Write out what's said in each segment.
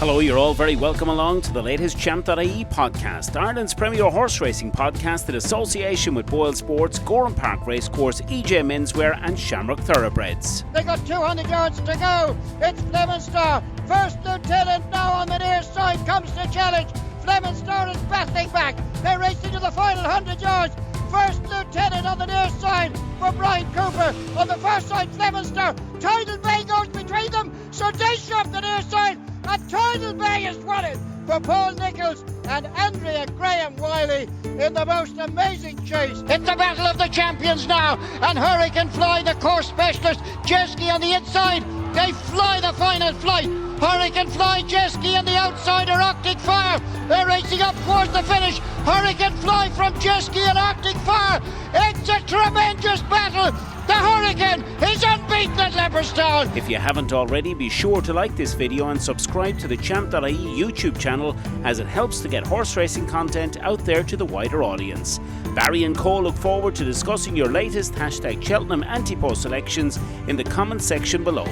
Hello, you're all very welcome along to the latest Champ.ie podcast, Ireland's premier horse racing podcast in association with Boylesports, Gowran Park Racecourse, EJ Menswear and Shamrock Thoroughbreds. They got 200 yards to go. It's Flemenstar. First lieutenant now on the near side comes to challenge. Flemenstar is battling back. They're racing to the final 100 yards. First lieutenant on the near side for Brian Cooper. On the far side, Flemenstar. Tidal Bay goes between them. So Dessie up the near side. And Tidal Bay is running for Paul Nichols and Andrea Graham Wiley in the most amazing chase. It's the battle of the champions now, and Hurricane Fly, the course specialist, Dessie on the inside. They fly the final flight. Hurricane Fly, Dessie and the outsider Arctic Fire. They're racing up towards the finish. Hurricane Fly from Dessie and Arctic Fire. It's a tremendous battle. The Hurricane is unbeaten at Leopardstown. If you haven't already, be sure to like this video and subscribe to the Champ.ie YouTube channel, as it helps to get horse racing content out there to the wider audience. Barry and Cole look forward to discussing your latest #Cheltenham Ante-Post selections in the comment section below.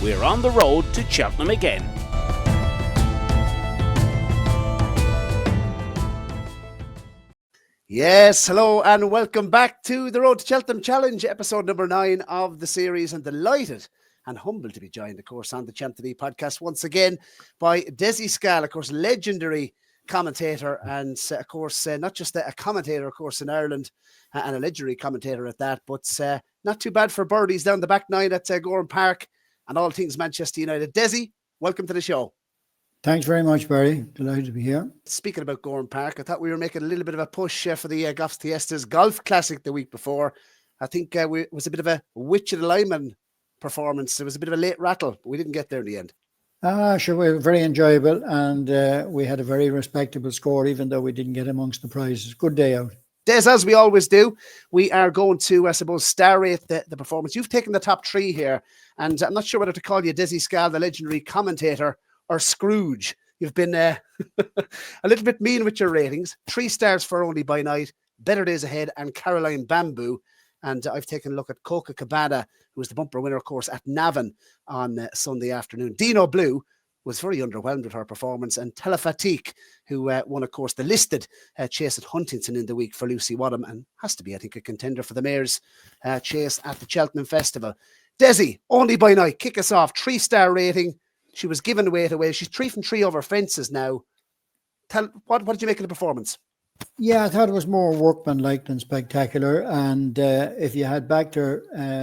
We're on the road to Cheltenham again. Yes, hello and welcome back to the Road to Cheltenham Challenge, episode number 9 of the series, and delighted and humbled to be joined, of course, on the Champ.ie podcast once again by Des Scahill, of course, legendary commentator, and of course, not just a commentator, of course, in Ireland, and a legendary commentator at that, but not too bad for birdies down the back 9 at Gowran Park and all things Manchester United. Dessie, welcome to the show. Thanks very much, Barry. Delighted to be here. Speaking about Gowran Park, I thought we were making a little bit of a push for the Goffs Tiestas Golf Classic the week before. I think it was a bit of a witch of the lineman performance. It was a bit of a late rattle, but we didn't get there in the end. Sure, we were very enjoyable, and we had a very respectable score, even though we didn't get amongst the prizes. Good day out. Des, as we always do, we are going to, I suppose, star rate the performance. You've taken the top 3 here, and I'm not sure whether to call you Dessie Scahill, the legendary commentator, or Scrooge. You've been a little bit mean with your ratings. 3 stars for Only by Night, Better Days Ahead, and Caroline Bamboo. And I've taken a look at Coca Cabana, who was the bumper winner, of course, at Navan on Sunday afternoon. Dino Blue was very underwhelmed with her performance, and Telefatique, who won, of course, the listed chase at Huntington in the week for Lucy Wadham, and has to be, I think, a contender for the Mayor's chase at the Cheltenham Festival. Dessie, Only by Night, kick us off. 3-star rating. She was given weight away. She's 3 from 3 over fences now. What did you make of the performance? Yeah, I thought it was more workmanlike than spectacular. And if you had backed her,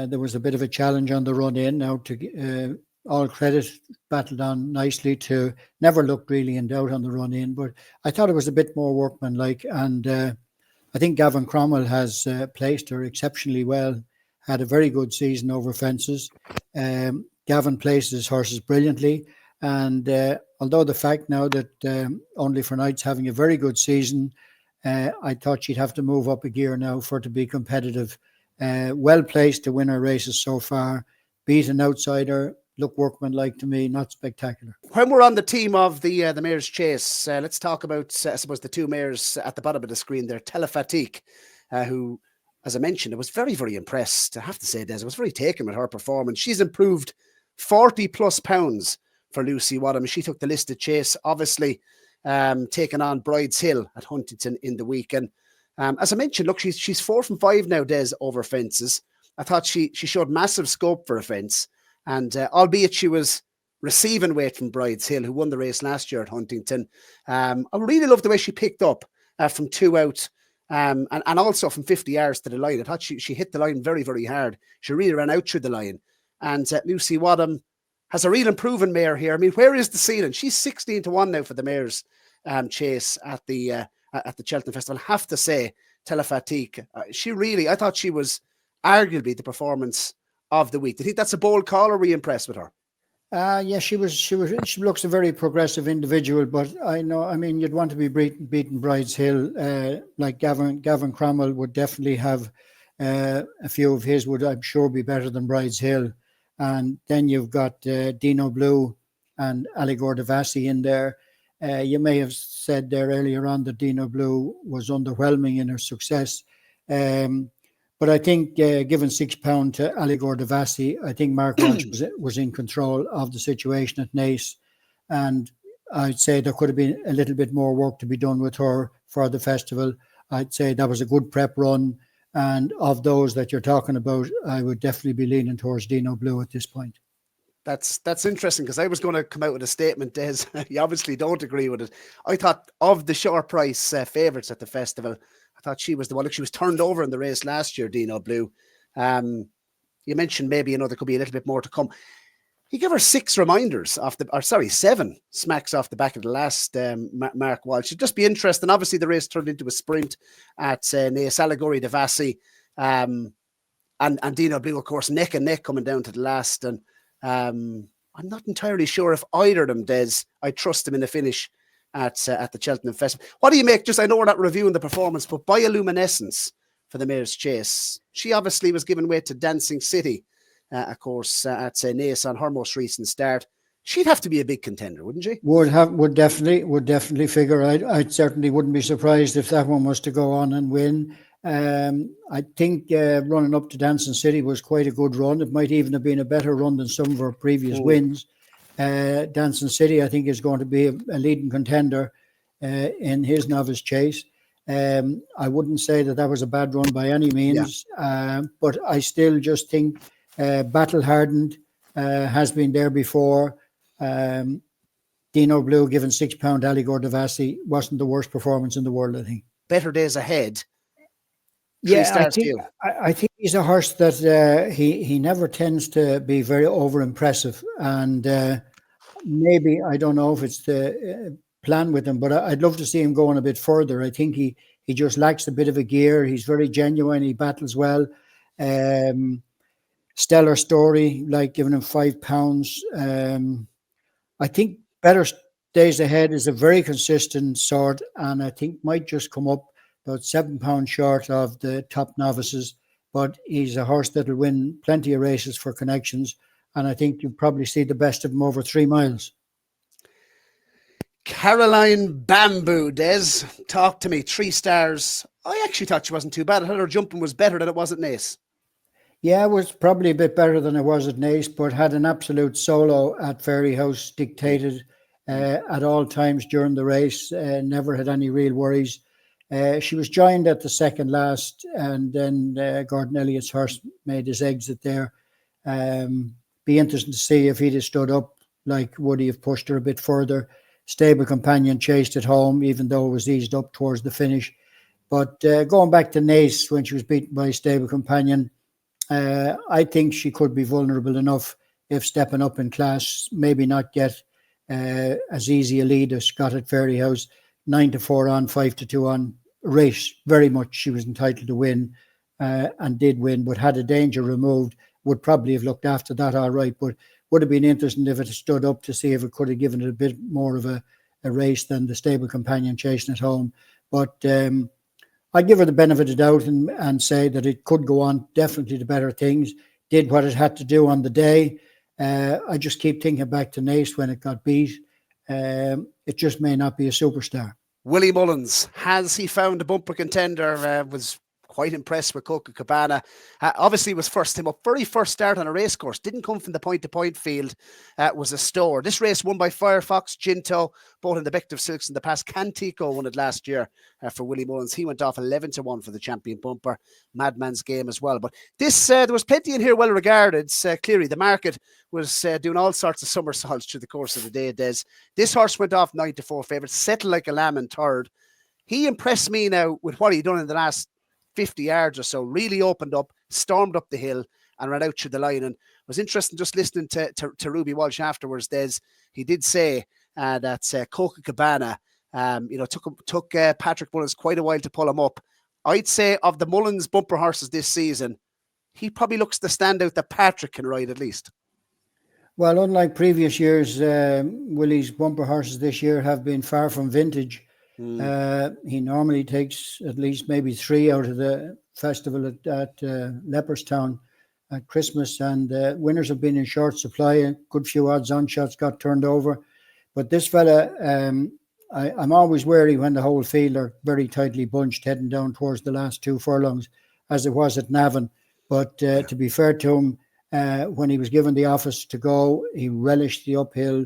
there was a bit of a challenge on the run in. Now, to all credit, battled on nicely to never looked really in doubt on the run in. But I thought it was a bit more workmanlike. And I think Gavin Cromwell has placed her exceptionally well. Had a very good season over fences. Gavin places his horses brilliantly, and although the fact now that Only for Night's having a very good season, I thought she'd have to move up a gear now for to be competitive. Well placed to win her races so far, beat an outsider, look workmanlike to me, not spectacular. When we're on the team of the Mayor's Chase, let's talk about, I suppose, the 2 mares at the bottom of the screen there. Telefatique, who, as I mentioned, I was very, very impressed. I have to say, Des, I was very taken with her performance. She's improved 40 plus pounds for Lucy Wadham. She took the listed chase, obviously taking on Bride's Hill at Huntington in the weekend. As I mentioned, look, she's 4 from 5 now, Des, over fences. I thought she showed massive scope for a fence, and albeit she was receiving weight from Bride's Hill, who won the race last year at Huntington. I really loved the way she picked up from 2 out, and also from 50 yards to the line. I thought she hit the line very, very hard. She really ran out through the line. And Lucy Wadham has a real improving mare here. I mean, where is the ceiling? She's 16 to 1 now for the Mayor's chase at the Cheltenham Festival. I have to say, Telefatique, I thought she was arguably the performance of the week. Do you think that's a bold call, or were you impressed with her? Yeah, she looks a very progressive individual, but you'd want to be beating Bride's Hill. Like Gavin Cromwell would definitely have a few of his would, I'm sure, be better than Bride's Hill. And then you've got Dino Blue and Aligor Devassi in there. You may have said there earlier on that Dino Blue was underwhelming in her success. But I think given £6 to Aligor Devassi, I think Mark Walsh was in control of the situation at Naas. And I'd say there could have been a little bit more work to be done with her for the festival. I'd say that was a good prep run. And of those that you're talking about, I would definitely be leaning towards Dino Blue at this point. That's interesting, because I was going to come out with a statement, Des. You obviously don't agree with it. I thought of the short price favourites at the festival, I thought she was the one. Look, she was turned over in the race last year, Dino Blue. You mentioned maybe, there could be a little bit more to come. He gave her 7 smacks off the back of the last Mark Walsh. It'd just be interesting. Obviously, the race turned into a sprint at Naas Allegory de Vassie. And Dino Blue, of course, neck and neck coming down to the last. And I'm not entirely sure if either of them, Des, I trust them in the finish at the Cheltenham Festival. What do you make? I know we're not reviewing the performance, but Bioluminescence for the Mayor's Chase. She obviously was giving way to Dancing City, of course, at Naas on her most recent start. She'd have to be a big contender, wouldn't she? Would definitely figure. I certainly wouldn't be surprised if that one was to go on and win. I think running up to Dancing City was quite a good run. It might even have been a better run than some of her previous wins. Dancing City, I think, is going to be a leading contender in his Novice Chase. I wouldn't say that was a bad run by any means, but I still just think Battle Hardened has been there before. Dino Blue given £6 Allegor de Vassie wasn't the worst performance in the world, I think. Better days ahead. I think he's a horse that he never tends to be very over impressive, and maybe, I don't know if it's the plan with him, but I'd love to see him going a bit further. I think he just lacks a bit of a gear. He's very genuine. He battles well. Stellar Story, like giving him £5. I think Better Days Ahead is a very consistent sort, and I think might just come up about £7 short of the top novices, but he's a horse that will win plenty of races for connections, and I think you'll probably see the best of him over 3 miles. Caroline Bamboo, Des, talk to me. 3 stars. I actually thought she wasn't too bad. I thought her jumping was better than it was at Naas. Yeah, it was probably a bit better than it was at Naas, but had an absolute solo at Fairyhouse, dictated at all times during the race. Never had any real worries. She was joined at the second last, and then Gordon Elliott's horse made his exit there. Be interesting to see if he'd have stood up, like would he have pushed her a bit further. Stable Companion chased it home, even though it was eased up towards the finish. But going back to Naas, when she was beaten by Stable Companion, I think she could be vulnerable enough if stepping up in class, maybe not get as easy a lead as got at Fairyhouse. 9-4 on, 5-2 on. Race very much she was entitled to win, and did win, but had a danger removed, would probably have looked after that all right, but would have been interesting if it had stood up to see if it could have given it a bit more of a race than the Stable Companion chasing it home. But I'd give her the benefit of the doubt and say that it could go on definitely to better things. Did what it had to do on the day. I just keep thinking back to Naas when it got beat. It just may not be a superstar. Willie Mullins, has he found a bumper contender? Was quite impressed with Copacabana. Obviously was first him up. Very first start on a racecourse. Didn't come from the point-to-point field. Was a store. This race won by Firefox, Ginto, both in the Bective Silks in the past. Cantico won it last year for Willie Mullins. He went off 11-1 for the champion bumper. Madman's Game as well. But this, there was plenty in here well regarded. Clearly the market was doing all sorts of somersaults through the course of the day, Des. This horse went off 9-4 favourite, settled like a lamb in third. He impressed me now with what he'd done in the last 50 yards or so. Really opened up, stormed up the hill and ran out through the line. And it was interesting just listening to Ruby Walsh afterwards, Des. He did say that Copacabana, took Patrick Mullins quite a while to pull him up. I'd say of the Mullins bumper horses this season, he probably looks the standout that Patrick can ride at least. Well, unlike previous years, Willie's bumper horses this year have been far from vintage. He normally takes at least maybe 3 out of the festival at Leopardstown at Christmas, and winners have been in short supply. A good few odds-on shots got turned over. But this fella, I'm always wary when the whole field are very tightly bunched heading down towards the last 2 furlongs, as it was at Navan. But to be fair to him, when he was given the office to go, he relished the uphill.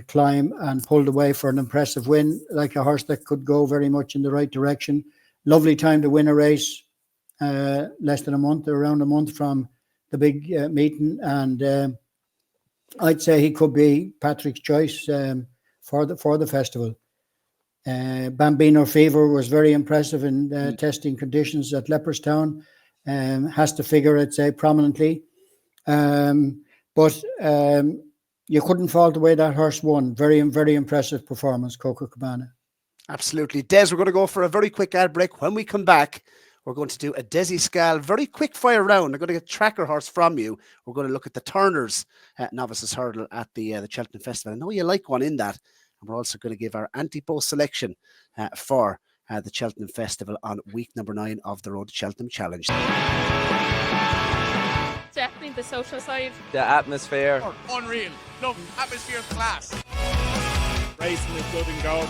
climb and pulled away for an impressive win, like a horse that could go very much in the right direction. Lovely time to win a race, less than a month, or around a month from the big meeting, and I'd say he could be Patrick's choice for the festival. Bambino Fever was very impressive in testing conditions at Leopardstown. Has to figure, I'd say, prominently. But you couldn't fault the way that horse won. Very, very impressive performance, Coco Cabana. Absolutely. Des, we're going to go for a very quick ad break. When we come back, we're going to do a Des Scahill very quick fire round. I'm going to get a tracker horse from you. We're going to look at the Turners Novices Hurdle at the Cheltenham Festival. I know you like one in that. And we're also going to give our Ante-Post selection for the Cheltenham Festival on week number 9 of the Road to Cheltenham Challenge. Definitely the social side. The atmosphere. Unreal. Look, atmosphere's class. Racing is good and going.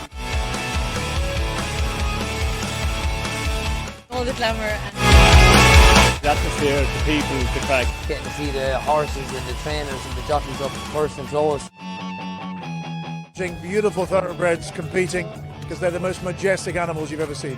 All the glamour and The atmosphere, the people, the crack. Getting to see the horses and the trainers and the jockeys up close and close. Seeing beautiful thoroughbreds competing because they're the most majestic animals you've ever seen.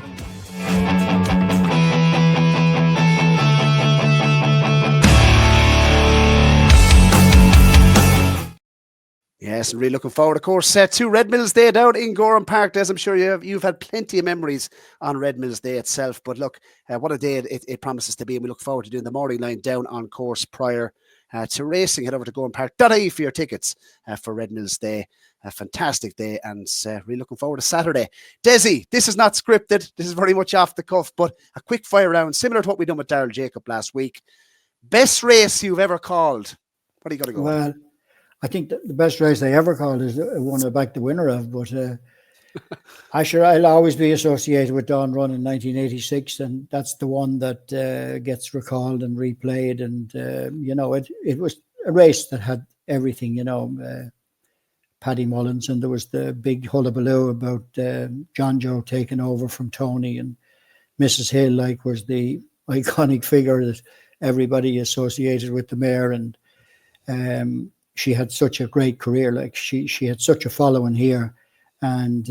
Yes, and really looking forward, of course, to Red Mills Day down in Gowran Park. As I'm sure you've had plenty of memories on Red Mills Day itself. But look, what a day it promises to be. And we look forward to doing the morning line down on course prior to racing. Head over to Gowranpark.ie for your tickets for Red Mills Day. A fantastic day, and really looking forward to Saturday. Dessie, this is not scripted. This is very much off the cuff, but a quick fire round, similar to what we done with Daryl Jacob last week. Best race you've ever called? What are you going to go Well, with? I think the best race I ever called is the one I backed the winner of, but I'll always be associated with Dawn Run in 1986, and that's the one that gets recalled and replayed. And it was a race that had everything. Paddy Mullins, and there was the big hullabaloo about John Joe taking over from Tony, and Mrs. Hill was the iconic figure that everybody associated with the mare, and she had such a great career. She had such a following here, and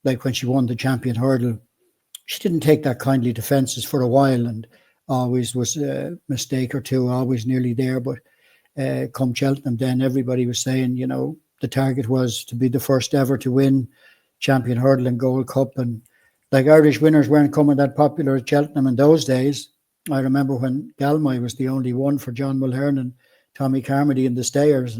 when she won the Champion Hurdle, she didn't take that kindly to fences for a while, and always was a mistake or two, always nearly there. But come Cheltenham, then everybody was saying, the target was to be the first ever to win Champion Hurdle and Gold Cup. And Irish winners weren't coming that popular at Cheltenham in those days. I remember when Galmoy was the only one for John Mulhern and Tommy Carmody in the Stayers.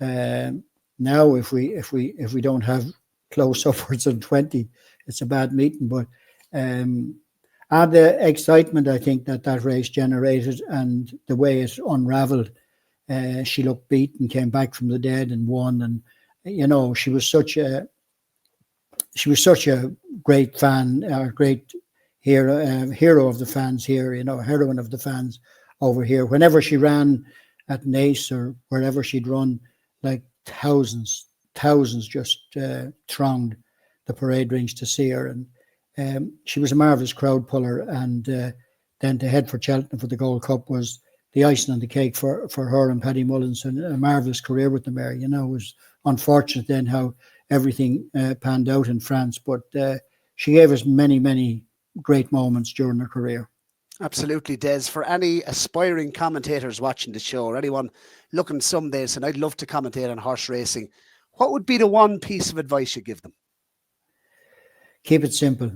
And now if we don't have close upwards of 20, it's a bad meeting. But and the excitement I think that race generated, and the way it unravelled. She looked beaten, came back from the dead and won. And she was such a great fan, great hero of the fans here. Heroine of the fans over here. Whenever she ran at Naas or wherever she'd run, thousands just thronged the parade rings to see her. And she was a marvellous crowd puller. And then to head for Cheltenham for the Gold Cup was the icing on the cake for her and Paddy Mullins, and a marvellous career with the mare. It was unfortunate then how everything panned out in France, but she gave us many, many great moments during her career. Absolutely, Des. For any aspiring commentators watching the show, or anyone looking someday saying, I'd love to commentate on horse racing, what would be the one piece of advice you give them? Keep it simple.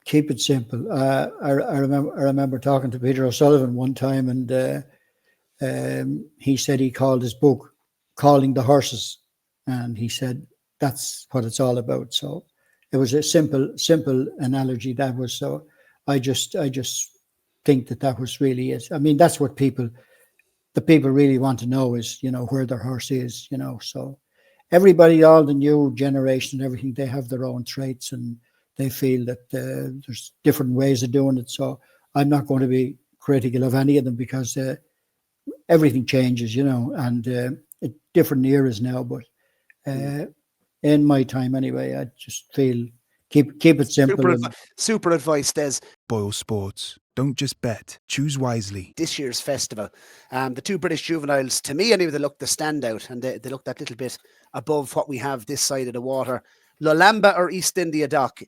Keep it simple. I remember talking to Peter O'Sullivan one time, and he said he called his book "Calling the Horses," and he said that's what it's all about. So it was a simple analogy. That was so. I just think that was really it. I mean, that's what the people really want to know is where their horse is. So everybody, all the new generation and everything, they have their own traits, and they feel that there's different ways of doing it. So I'm not going to be critical of any of them, because everything changes, and different eras now. But in my time anyway, I just feel keep it simple. Super advice, Des. Boylesports. Don't just bet. Choose wisely. This year's festival. The two British juveniles, to me anyway, they look the standout, and they look that little bit above what we have this side of the water. Lolamba or East India Dock,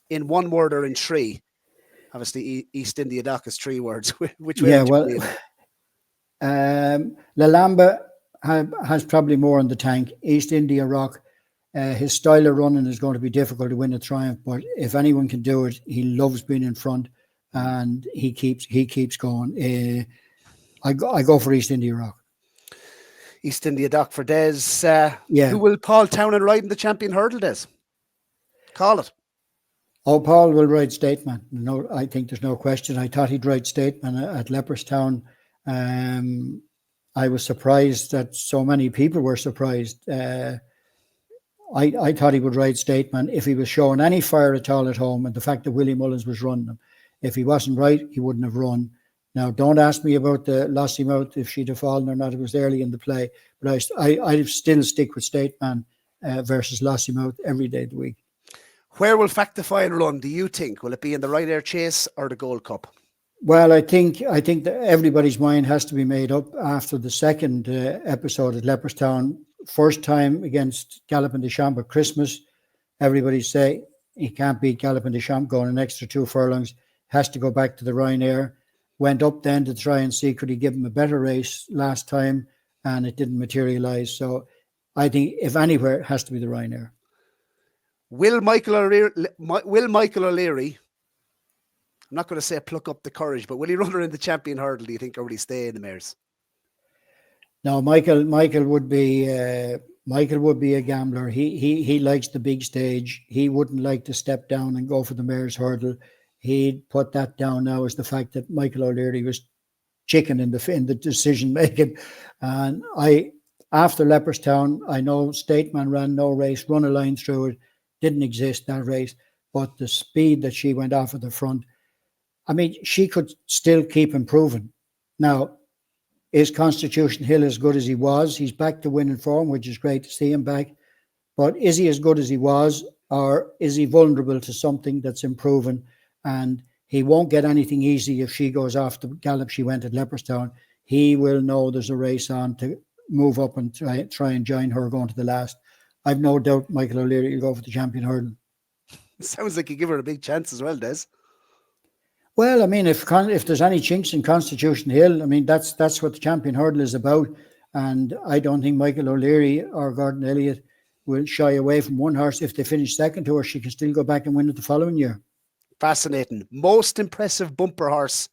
in one word or in three? Obviously, East India Dock is 3 words. Which way? Yeah, well, Lolamba has probably more in the tank. East India Rock, his style of running is going to be difficult to win a triumph, but if anyone can do it, he loves being in front, and he keeps going. I go for East India Rock. East India Dock for Des. Yeah. Who will Paul Townend ride in the Champion Hurdle, Des? Call it. Oh, Paul will ride Stateman. No, I think there's no question. I thought he'd ride Stateman at Leopardstown. I was surprised that so many people were surprised. I thought he would ride Stateman if he was showing any fire at all at home, and the fact that Willie Mullins was running him. If he wasn't right, he wouldn't have run. Now, don't ask me about the Lossiemouth, if she'd have fallen or not. It was early in the play. But I'd still stick with Stateman versus Lossiemouth every day of the week. Where will Factify run, do you think? Will it be in the Right Air Chase or the Gold Cup? Well, I think that everybody's mind has to be made up after the second episode at Leopardstown. First time against Gallopin des Champs at Christmas. Everybody say he can't beat Gallopin des Champs going an extra 2 furlongs. Has to go back to the Ryanair. Went up then to try and see could he give him a better race last time, and it didn't materialise. So I think if anywhere, it has to be the Ryanair. Will Michael O'Leary, I'm not going to say pluck up the courage, but will he run her in the Champion Hurdle, do you think, or will he stay in the mares? No, Michael would be a gambler. He likes the big stage. He wouldn't like to step down and go for the mares hurdle. He'd put that down now as the fact that Michael O'Leary was chicken in the decision making. And after Leopardstown, I know Stateman ran no race, run a line through it, didn't exist that race, but the speed that she went off at the front, I mean, she could still keep improving. Now, is Constitution Hill as good as he was? He's back to winning form, which is great to see him back. But is he as good as he was, or is he vulnerable to something that's improving? And he won't get anything easy if she goes off the gallop she went at Leopardstown. He will know there's a race on to move up and try and join her going to the last. I've no doubt Michael O'Leary will go for the Champion Hurdle. Sounds like you give her a big chance as well, Des. Well, I mean, if there's any chinks in Constitution Hill, I mean, that's what the Champion Hurdle is about. And I don't think Michael O'Leary or Gordon Elliott will shy away from one horse. If they finish second to her, she can still go back and win it the following year. Fascinating. Most impressive bumper horse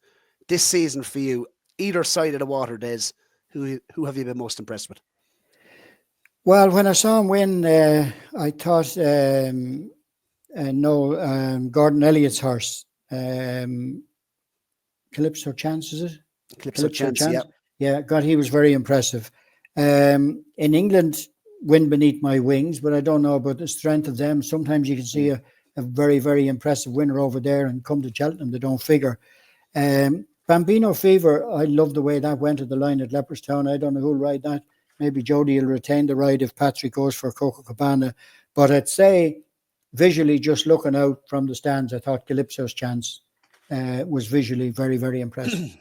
this season for you, either side of the water, Des. Who have you been most impressed with? Well, when I saw him win, I thought, Gordon Elliott's horse, Calypso Chance, is it? Calypso Chance, yeah. Yeah, God, he was very impressive. In England, Wind Beneath My Wings, but I don't know about the strength of them. Sometimes you can see a very, very impressive winner over there and come to Cheltenham, they don't figure. Bambino Fever, I love the way that went at the line at Leopardstown. I don't know who'll ride that. Maybe Jody will retain the ride if Patrick goes for Coco Cabana. But I'd say visually, just looking out from the stands, I thought Calypso's Chance was visually very, very impressive.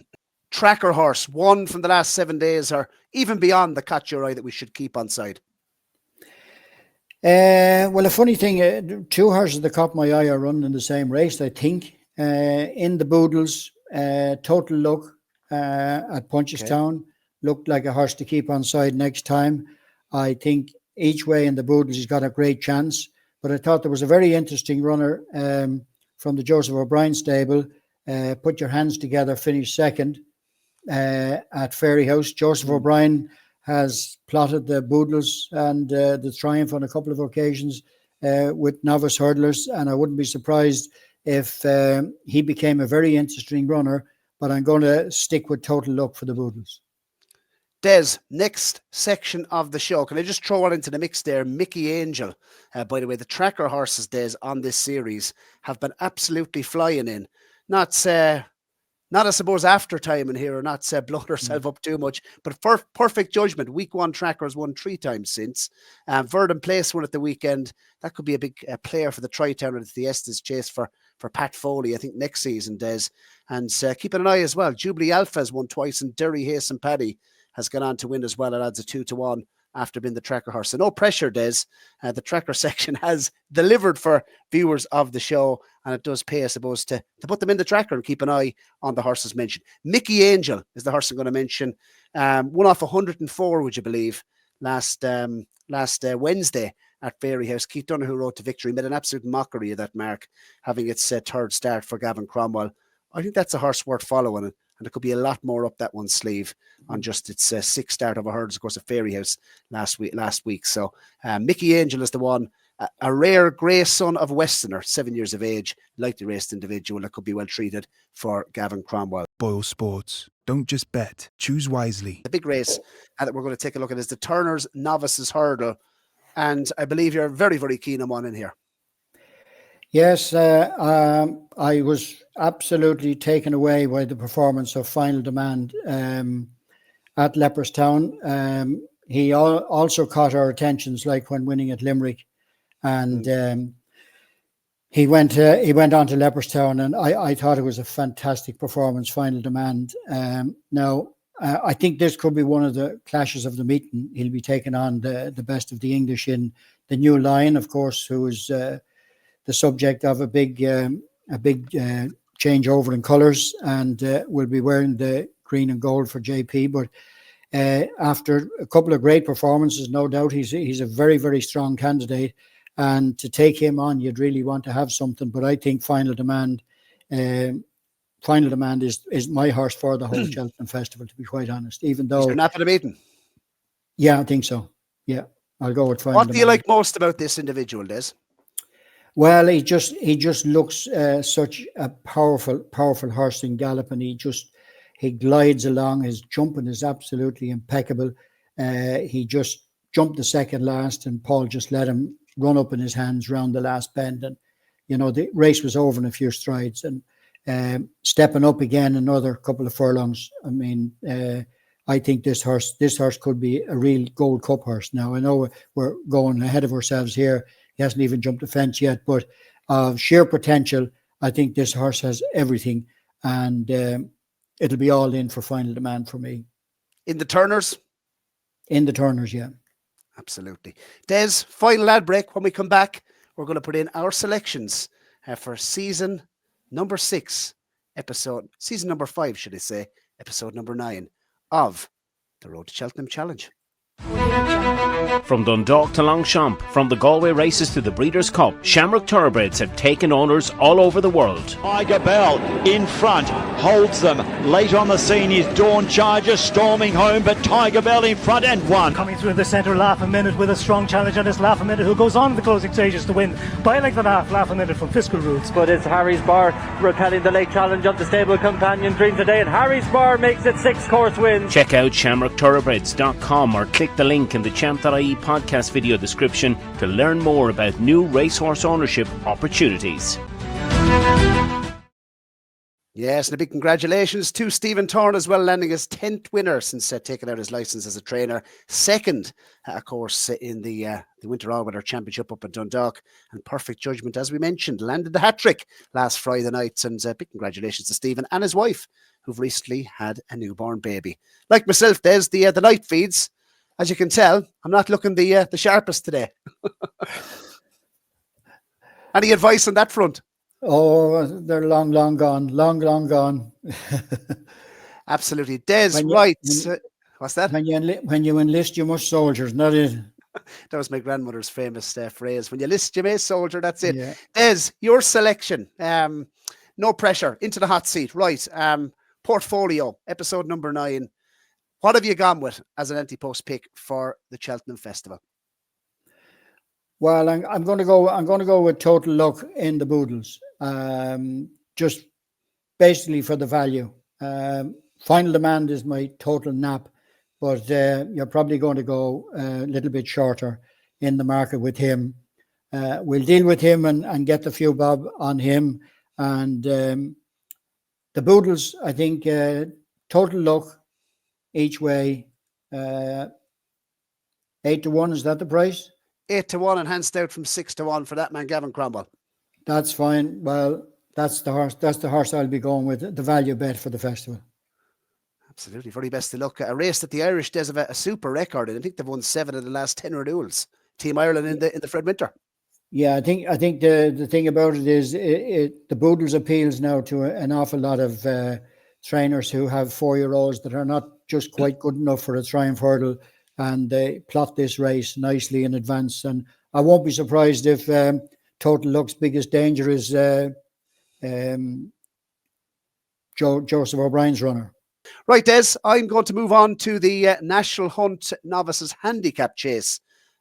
Tracker horse, one from the last 7 days, or even beyond, the catch your eye that we should keep on side? Well, a funny thing, 2 horses that caught my eye are running in the same race, I think. In the Boodles, Total Look at Punchestown looked like a horse to keep on side next time. I think each way in the Boodles he's got a great chance. But I thought there was a very interesting runner from the Joseph O'Brien stable. Put Your Hands Together, finished second at Fairy House. Joseph O'Brien has plotted the Boodles and the Triumph on a couple of occasions with novice hurdlers, and I wouldn't be surprised if he became a very interesting runner, but I'm going to stick with Total Luck for the Boodles. Des, next section of the show. Can I just throw one into the mix there? Mickey Angel. By the way, the tracker horses, Des, on this series have been absolutely flying in. Not I suppose after time in here, or not blowing herself up too much, but for perfect judgment. Week 1 trackers won 3 times since. Verdun Place won at the weekend. That could be a big player for the Tri-Town at the Estes Chase for for Pat Foley, I think, next season, Des. And keeping an eye as well. Jubilee Alpha has won twice, and Derry Hayes and Paddy has gone on to win as well at odds of 2-1 after being the tracker horse. So no pressure, Des. The tracker section has delivered for viewers of the show, and it does pay, I suppose, to put them in the tracker and keep an eye on the horses mentioned. Mickey Angel is the horse I'm going to mention. Won off 104, would you believe, last Wednesday at Fairyhouse. Keith Donoghue rode to victory, made an absolute mockery of that mark, having its third start for Gavin Cromwell. I think that's a horse worth following, and there could be a lot more up that one sleeve on just its sixth start of a hurdles, of course, at Fairyhouse last week. So Mickey Angel is the one, a rare grey son of a Westerner, 7 years of age, lightly raced individual that could be well treated for Gavin Cromwell. Boylesports. Don't just bet, choose wisely. The big race that we're going to take a look at is the Turner's Novices Hurdle, and I believe you're very, very keen on one in here. Yes, I was absolutely taken away by the performance of Final Demand at Leopardstown. He also caught our attentions, like when winning at Limerick, and he went on to Leopardstown, and I thought it was a fantastic performance. Final Demand. Now, I think this could be one of the clashes of the meeting. He'll be taking on the best of the English in the New Lion, of course, who is the subject of a big changeover in colours, and will be wearing the green and gold for JP. But after a couple of great performances, no doubt he's a very, very strong candidate. And to take him on, you'd really want to have something. But I think Final Demand is my horse for the whole Cheltenham Festival, to be quite honest. Even though you're not at a meeting. Yeah, I think so. Yeah, I'll go with Final Demand. What do you like most about this individual, Des? Well, he just looks such a powerful horse in gallop, and he glides along. His jumping is absolutely impeccable. He just jumped the second last, and Paul just let him run up in his hands round the last bend, and the race was over in a few strides. And stepping up again another couple of furlongs. I mean, I think this horse could be a real Gold Cup horse. Now, I know we're going ahead of ourselves here. He hasn't even jumped the fence yet, but sheer potential, I think this horse has everything, and it'll be all in for Final Demand for me. In the Turners? In the Turners, yeah. Absolutely. Des, final ad break. When we come back, we're going to put in our selections for season number 6, season number 5, should I say, episode number 9 of the Road to Cheltenham Challenge. From Dundalk to Longchamp, from the Galway races to the Breeders' Cup, Shamrock Thoroughbreds have taken owners all over the world. Tiger Bell in front, holds them. Late on the scene is Dawn Charger storming home, but Tiger Bell in front and won. Coming through the centre, Laugh a Minute with a strong challenge on this Laugh a Minute, who goes on in the closing stages to win by like the Laugh a Minute from Fiscal Roots. But it's Harry's Bar repelling the late challenge of the stable companion Dream Today, and Harry's Bar makes it 6-course wins. Check out shamrockthoroughbreds.com or click the link in the Champ.ie podcast video description to learn more about new racehorse ownership opportunities. Yes, and a big congratulations to Stephen Thorne as well, landing his 10th winner since taking out his licence as a trainer. Second, of course, in the Winter All-Weather Championship up in Dundalk. And perfect judgment, as we mentioned, landed the hat-trick last Friday night. And big congratulations to Stephen and his wife, who've recently had a newborn baby. Like myself, there's the night feeds. As you can tell, I'm not looking the sharpest today. Any advice on that front? Oh, they're long gone. Long gone. Absolutely. Des, right. What's that? When you enlist, you must soldiers, not it? That was my grandmother's famous phrase. When you enlist, you may soldier. That's it. Yeah. Des, your selection. No pressure. Into the hot seat. Right. Portfolio, episode number 9. What have you gone with as an Ante-Post pick for the Cheltenham Festival? Well, I'm going to go with Total Luck in the Boodles, just basically for the value. Final Demand is my total nap, but you're probably going to go a little bit shorter in the market with him. We'll deal with him and get the few bob on him. And the Boodles, I think, Total Luck each way, 8 to 1. Is that the price? 8 to 1 and hands out from 6 to 1 for that man, Gavin Cromwell. That's fine. Well, That's the horse. That's the horse I'll be going with. The value bet for the festival. Absolutely. Very best of luck. A race that the Irish does have a super record, and I think they've won 7 of the last 10 renewals. Team Ireland in the Fred Winter. Yeah, I think the thing about it is the Boodles appeals now to an awful lot of trainers who have 4-year-olds that are not just quite good enough for a Triumph Hurdle, and they plot this race nicely in advance. And I won't be surprised if Total Luck's biggest danger is Joseph O'Brien's runner. Right, Des, I'm going to move on to the National Hunt Novices Handicap Chase,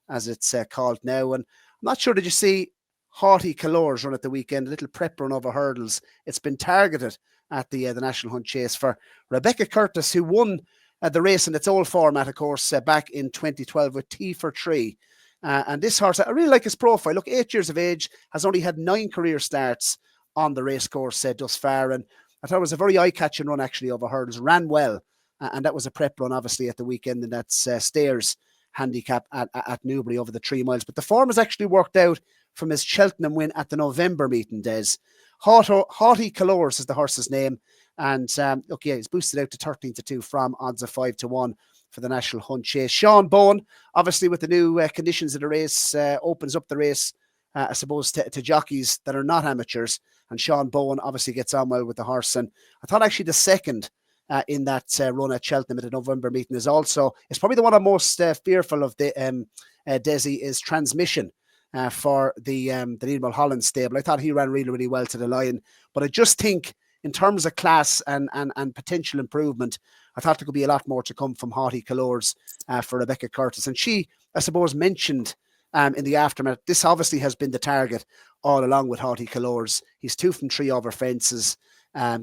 as it's called now. And I'm not sure, did you see Haughty Colours run at the weekend, a little prep run over hurdles? It's been targeted at the National Hunt Chase for Rebecca Curtis, who won the race in its old format, of course, back in 2012 with T for 3. And this horse, I really like his profile. Look, 8 years of age, has only had 9 career starts on the racecourse thus far. And I thought it was a very eye-catching run, actually, over hurdles. Ran well. And that was a prep run, obviously, at the weekend. And that's Stairs handicap at Newbury over the 3 miles. But the form has actually worked out from his Cheltenham win at the November meeting, Des. Haughty Colours is the horse's name. And look, yeah, he's boosted out to 13-2 from odds of 5-1 for the National Hunt Chase. Sean Bowen, obviously with the new conditions of the race, opens up the race, I suppose, to jockeys that are not amateurs. And Sean Bowen obviously gets on well with the horse. And I thought actually the second in that run at Cheltenham at the November meeting is probably the one I'm most fearful of, the Dessie, is Transmission for the Neil Mulholland stable. I thought he ran really, really well to the line. But I just think in terms of class and potential improvement, I thought there could be a lot more to come from Haughty Colours for Rebecca Curtis. And she, I suppose, mentioned in the aftermath, this obviously has been the target all along with Haughty Colours. He's 2 from 3 over fences,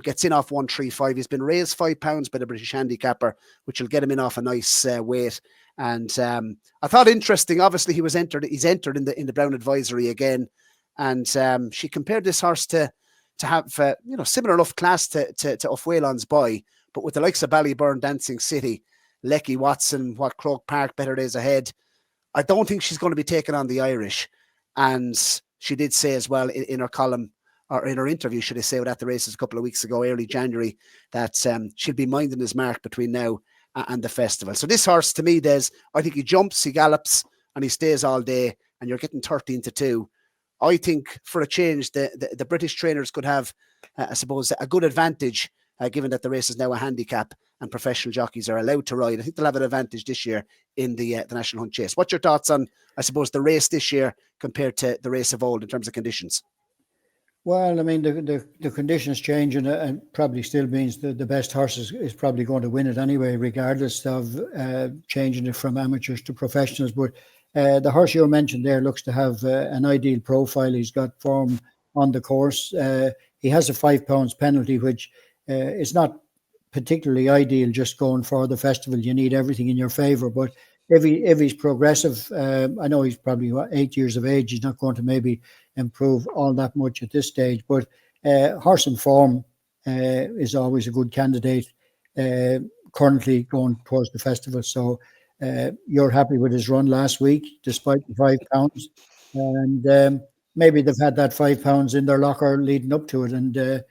gets in off 135. He's been raised £5 by the British handicapper, which will get him in off a nice weight. And I thought interesting, obviously he's entered in the Brown Advisory again. And she compared this horse to have similar enough class to O'Whalen's Boy, but with the likes of Ballyburn, Dancing City, Lecky Watson, what Croke Park, Better Days Ahead. I don't think she's going to be taking on the Irish. And she did say as well in her column, or in her interview, should I say, at the races a couple of weeks ago, early January, that she'll be minding his mark between now and the festival. So this horse, to me, Des, I think he jumps, he gallops, and he stays all day, and you're getting 13-2. I think for a change, the British trainers could have, I suppose, a good advantage, given that the race is now a handicap and professional jockeys are allowed to ride. I think they'll have an advantage this year in the National Hunt Chase. What's your thoughts on, I suppose, the race this year compared to the race of old in terms of conditions? Well, I mean, the conditions change, and probably still means the best horse is probably going to win it anyway, regardless of changing it from amateurs to professionals. But the horse you mentioned there looks to have an ideal profile. He's got form on the course. He has a £5 penalty, which is not particularly ideal just going for the festival. You need everything in your favour. But if he's progressive, I know he's probably 8 years of age. He's not going to maybe improve all that much at this stage. But horse in form is always a good candidate currently going towards the festival. So you're happy with his run last week, despite the £5. And maybe they've had that £5 in their locker leading up to it. And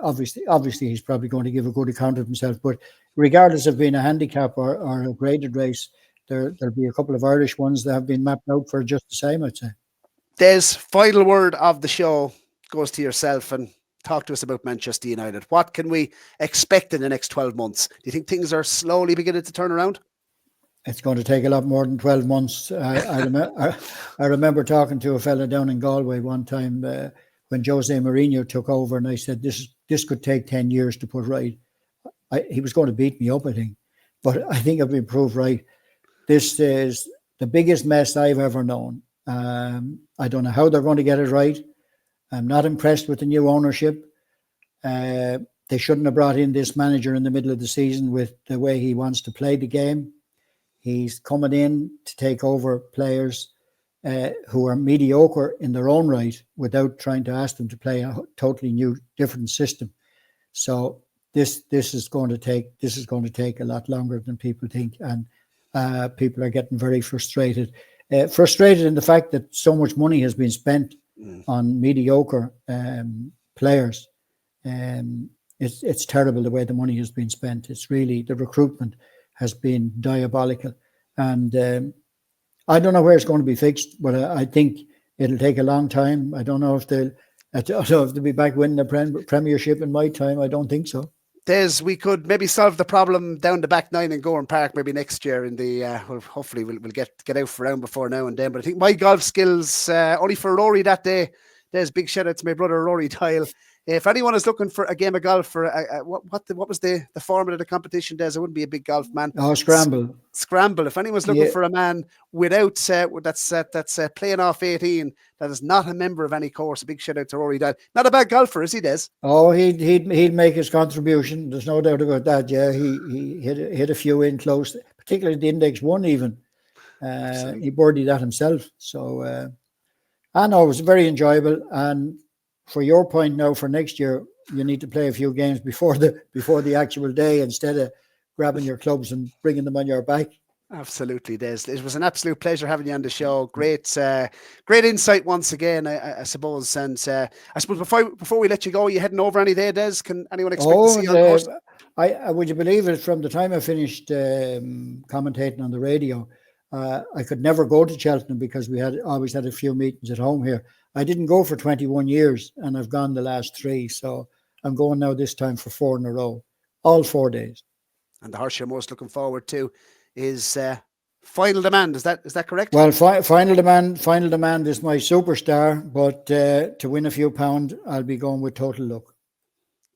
obviously he's probably going to give a good account of himself. But regardless of being a handicap or a graded race, there'll be a couple of Irish ones that have been mapped out for just the same, I'd say. Des, final word of the show goes to yourself, and talk to us about Manchester United. What can we expect in the next 12 months? Do you think things are slowly beginning to turn around? It's going to take a lot more than 12 months. I remember talking to a fella down in Galway one time when Jose Mourinho took over, and I said, this could take 10 years to put right. He was going to beat me up, I think. But I think I've been proved right. This is the biggest mess I've ever known. I don't know how they're going to get it right. I'm not impressed with the new ownership. They shouldn't have brought in this manager in the middle of the season with the way he wants to play the game. He's coming in to take over players who are mediocre in their own right without trying to ask them to play a totally new, different system. So this is going to take a lot longer than people think, and people are getting very frustrated. Frustrated in the fact that so much money has been spent on mediocre players. It's terrible the way the money has been spent. It's really, the recruitment has been diabolical. And I don't know where it's going to be fixed, but I think it'll take a long time. I don't know if they'll be back winning the Premiership in my time. I don't think so. Des, we could maybe solve the problem down the back nine in Gowran Park maybe next year in the hopefully we'll get out for round before now and then. But I think my golf skills only for Rory that day. Des, big shout out to my brother Rory Tyle. If anyone is looking for a game of golf, for what was the format of the competition, Des? I wouldn't be a big golf man. Oh, Scramble. Scramble. If anyone's looking for a man without that's playing off 18, that is not a member of any course, a big shout out to Rory Dyle. Not a bad golfer, is he, Des? Oh, he'd make his contribution. There's no doubt about that. Yeah, he hit a few in close, particularly the Index 1 even. He birdied that himself. So I know it was very enjoyable. And for your point now, for next year, you need to play a few games before the actual day instead of grabbing your clubs and bringing them on your back. Absolutely, Des. It was an absolute pleasure having you on the show. Great insight once again, I suppose. And I suppose before we let you go, are you heading over any day, Des? Can anyone expect to see you on course? Would you believe it? From the time I finished commentating on the radio, I could never go to Cheltenham because we always had a few meetings at home here. I didn't go for 21 years, and I've gone the last 3. So I'm going now this time for 4 in a row, all 4 days. And the horse you're most looking forward to is Final Demand. Is that correct? Well, Final Demand is my superstar, but to win a few pound, I'll be going with Total Luck.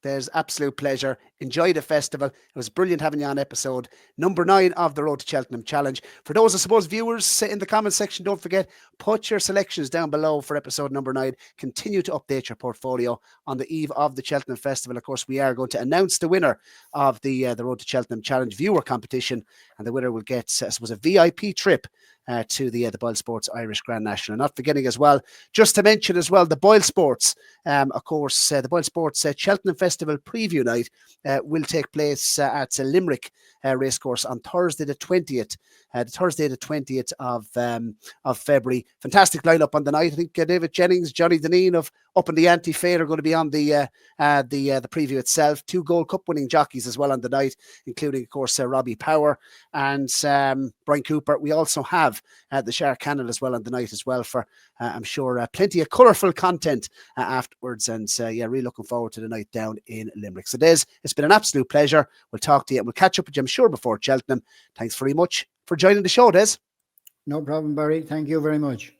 There's absolute pleasure. Enjoy the festival. It was brilliant having you on episode number 9 of the Road to Cheltenham Challenge. For those, I suppose, viewers in the comment section, don't forget, put your selections down below for episode number 9. Continue to update your portfolio on the eve of the Cheltenham Festival. Of course, we are going to announce the winner of the Road to Cheltenham Challenge viewer competition, and the winner will get, I suppose, a VIP trip to the Boylesports Irish Grand National. Not forgetting as well, just to mention as well, the Boylesports, of course, the Boylesports Cheltenham Festival preview night will take place at Limerick Racecourse on Thursday the 20th. Thursday the 20th of February. Fantastic lineup on the night. I think David Jennings, Johnny Deneen of Up in the Ante are going to be on the preview itself. 2 Gold Cup winning jockeys as well on the night, including, of course, Robbie Power and Brian Cooper. We also have the Shark Cannon as well on the night as well for, I'm sure, plenty of colourful content afterwards. And really looking forward to the night down in Limerick. So Des, it's been an absolute pleasure. We'll talk to you and we'll catch up with you, I'm sure, before Cheltenham. Thanks very much for joining the show, Des. No problem, Barry. Thank you very much.